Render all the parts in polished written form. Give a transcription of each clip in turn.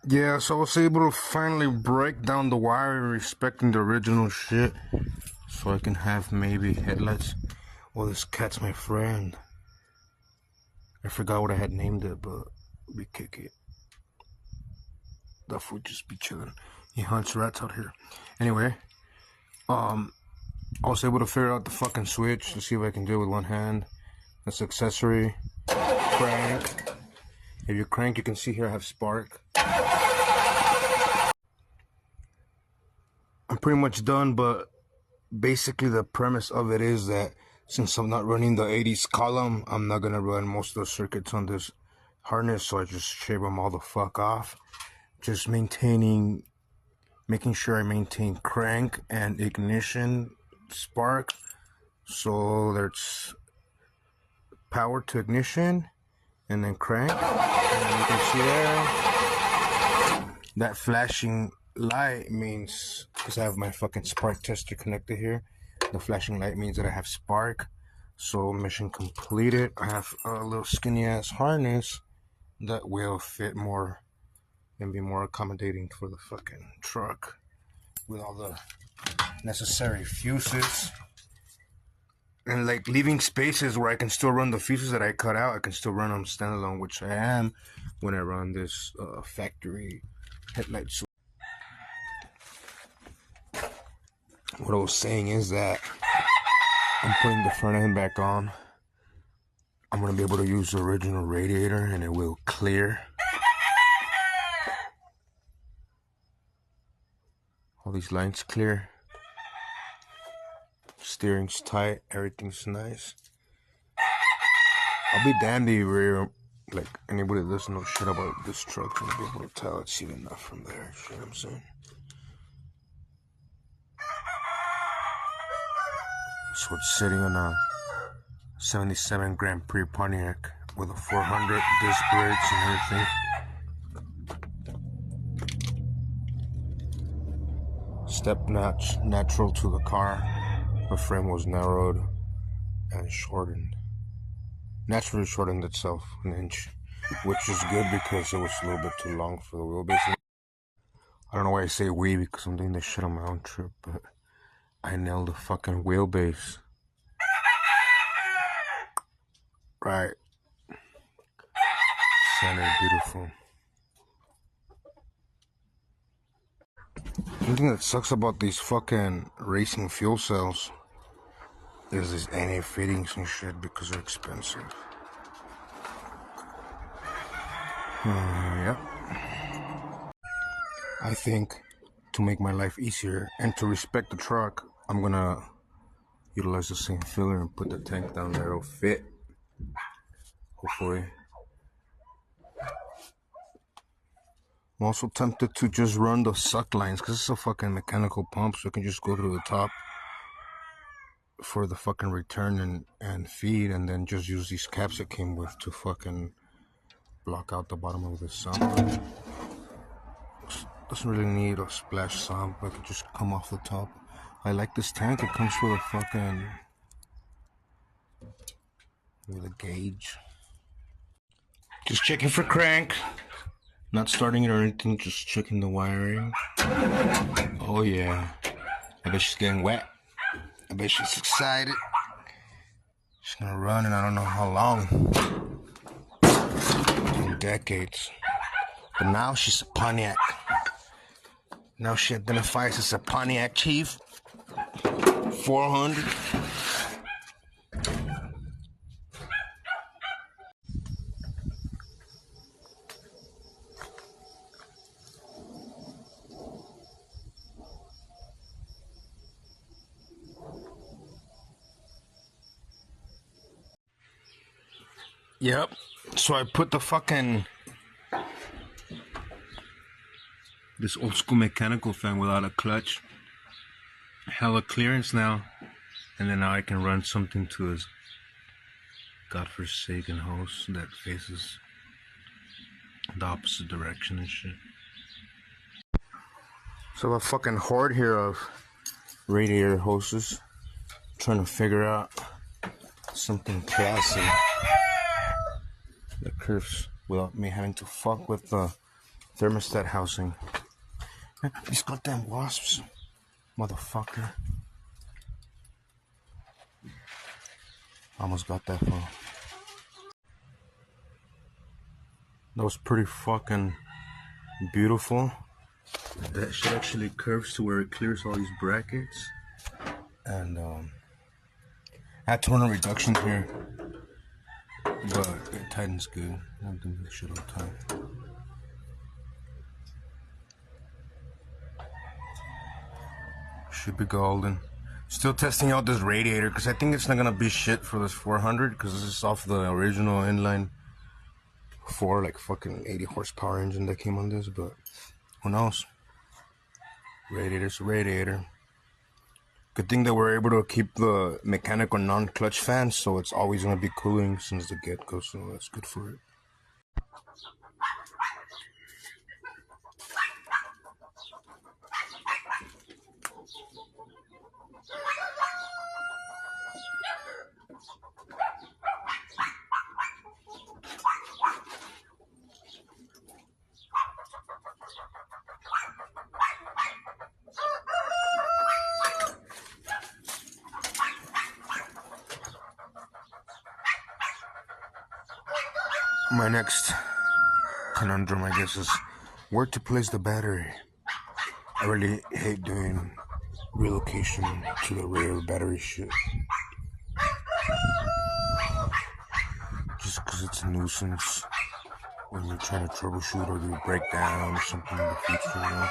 Yeah, so I was able to finally break down the wire respecting the original shit, so I can have maybe headlights. Well, this cat's my friend. I forgot what I had named it, but we kick it. That fool just be chilling. He hunts rats out here. Anyway, I was able to figure out the fucking switch to see if I can do it with one hand. That's accessory. Crank. If you crank, you can see here I have spark. I'm pretty much done, but basically the premise of it is that since I'm not running the 80s column, I'm not gonna run most of the circuits on this harness, so I just shave them all the fuck off. Just making sure I maintain crank and ignition spark, so there's power to ignition and then crank, and you can see there that flashing light means, because I have my fucking spark tester connected here, the flashing light means that I have spark. So mission completed. I have a little skinny ass harness that will fit more and be more accommodating for the fucking truck, with all the necessary fuses and like leaving spaces where I can still run the fuses that I cut out. I can still run them standalone, which I am when I run this factory headlight. What I was saying is that I'm putting the front end back on. I'm gonna be able to use the original radiator and it will clear. All these lines clear. Steering's tight, everything's nice. I'll be damned if like anybody that doesn't know shit about this truck can be able to tell it's even not from there. You know what I'm saying? So it's sitting on a 77 Grand Prix Pontiac with a 400 disc brakes and everything. Step notch natural to the car. The frame was narrowed and shortened. Naturally shortened itself an inch, which is good because it was a little bit too long for the wheelbase. I don't know why I say we, because I'm doing this shit on my own trip, but I nailed the fucking wheelbase. Right. Center, beautiful. One thing that sucks about these fucking racing fuel cells is these NA fittings and shit because they're expensive. Yep. I think to make my life easier and to respect the truck, I'm gonna utilize the same filler and put the tank down there. It'll fit. Hopefully. I'm also tempted to just run the suck lines because it's a fucking mechanical pump, so I can just go to the top for the fucking return and feed, and then just use these caps it came with to fucking block out the bottom of the sump. Doesn't really need a splash sump. I could just come off the top. I like this tank. It comes with a fucking gauge. Just checking for crank. Not starting it or anything, just checking the wiring. Oh yeah. I bet she's getting wet. I bet she's excited. She's gonna run in I don't know how long. In decades. But now she's a Pontiac. Now she identifies as a Pontiac Chief. 400. Yep. So I put the fucking this old school mechanical fan without a clutch. Hella clearance now. And then now I can run something to this godforsaken hose that faces the opposite direction and shit. So a fucking horde here of radiator hoses. Trying to figure out something classy that curves without me having to fuck with the thermostat housing. These goddamn wasps, motherfucker. Almost got that far. That was pretty fucking beautiful. That shit actually curves to where it clears all these brackets. And I had to run a reduction here, but it tightens good. I'm doing this shit all the time. Should be golden. Still testing out this radiator because I think it's not gonna be shit for this 400 because this is off the original inline 4, like fucking 80 horsepower engine that came on this, but who knows? Radiator's a radiator. Good thing that we're able to keep the mechanical non-clutch fans, so it's always gonna be cooling since the get-go, so that's good for it. My next conundrum, I guess, is where to place the battery. I really hate doing relocation to the rear battery shit. Just because it's a nuisance when you're trying to troubleshoot or do a breakdown or something in the future, you know?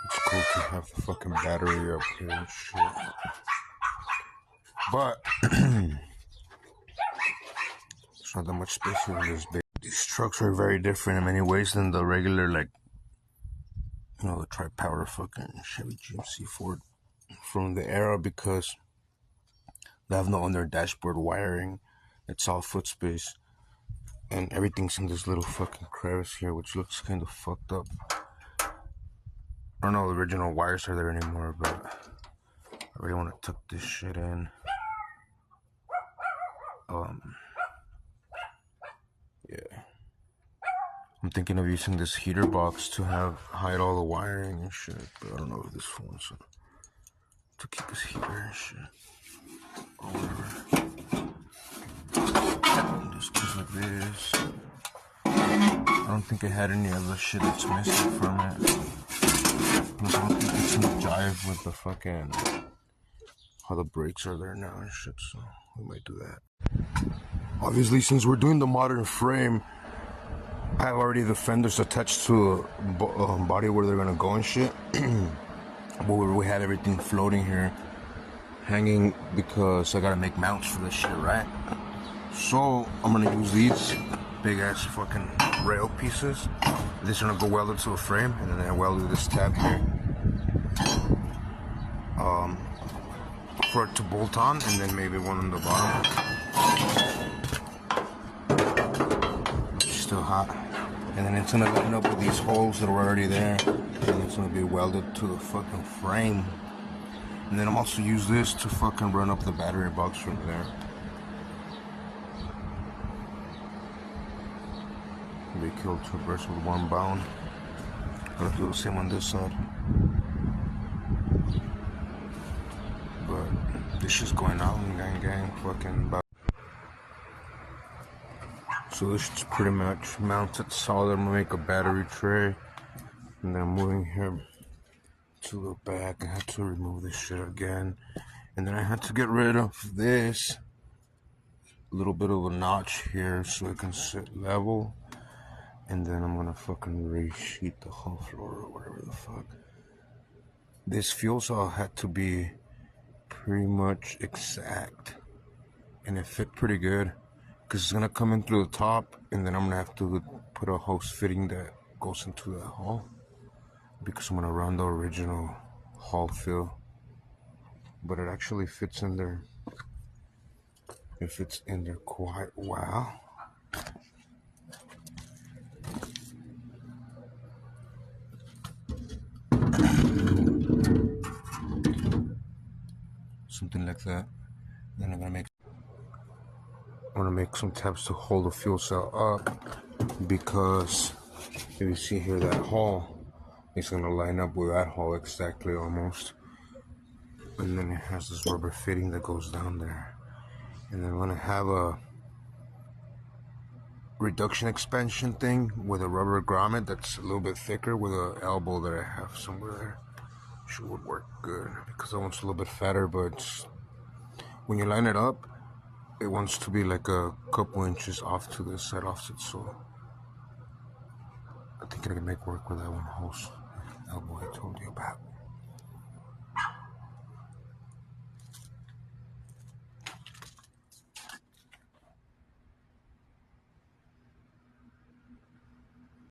It's cool to have the fucking battery up here and shit. But there's not that much space here in this big. These trucks are very different in many ways than the regular, like, you know, the tri-power fucking Chevy GMC Ford from the era, because they have no under dashboard wiring. It's all foot space, and everything's in this little fucking crevice here, which looks kind of fucked up. I don't know if the original wires are there anymore, but I really want to tuck this shit in. Yeah. I'm thinking of using this heater box to hide all the wiring and shit, but I don't know if this wants to keep his heater and shit. Or whatever. And this goes like this. I don't think it had any other shit that's missing from it. I don't think it's gonna jive with the fucking how the brakes are there now and shit, so we might do that. Obviously, since we're doing the modern frame, I have already the fenders attached to a body where they're gonna go and shit. But we had everything floating here, hanging, because I gotta make mounts for this shit, right? So I'm gonna use these big ass fucking rail pieces. This is gonna go welded to a frame, and then I welded this tab here for it to bolt on, and then maybe one on the bottom. Still hot. And then it's gonna line up with these holes that are already there, and it's gonna be welded to the fucking frame. And then I'm also use this to fucking run up the battery box from there. Be killed two birds with one bone. I'll do the same on this side. But this shit's going out, gang, fucking. So this is pretty much mounted solid. I'm gonna make a battery tray, and then I'm moving here to the back. I had to remove this shit again, and then I had to get rid of this little bit of a notch here so it can sit level, and then I'm gonna fucking resheet the whole floor or whatever the fuck. This fuel cell had to be pretty much exact, and it fit pretty good. Because it's gonna come in through the top, and then I'm gonna have to put a hose fitting that goes into that hole, because I'm gonna run the original hull fill. But it actually fits in there. It fits in there quite well. Something like that. Then I'm gonna make some tabs to hold the fuel cell up, because If you see here that hole, it's gonna line up with that hole exactly almost. And then it has this rubber fitting that goes down there. And then I'm gonna have a reduction expansion thing with a rubber grommet that's a little bit thicker with an elbow that I have somewhere there. Which would work good because that one's a little bit fatter, but when you line it up, it wants to be like a couple inches off to the side offset, so I think I can make work with that one hose elbow I told you about.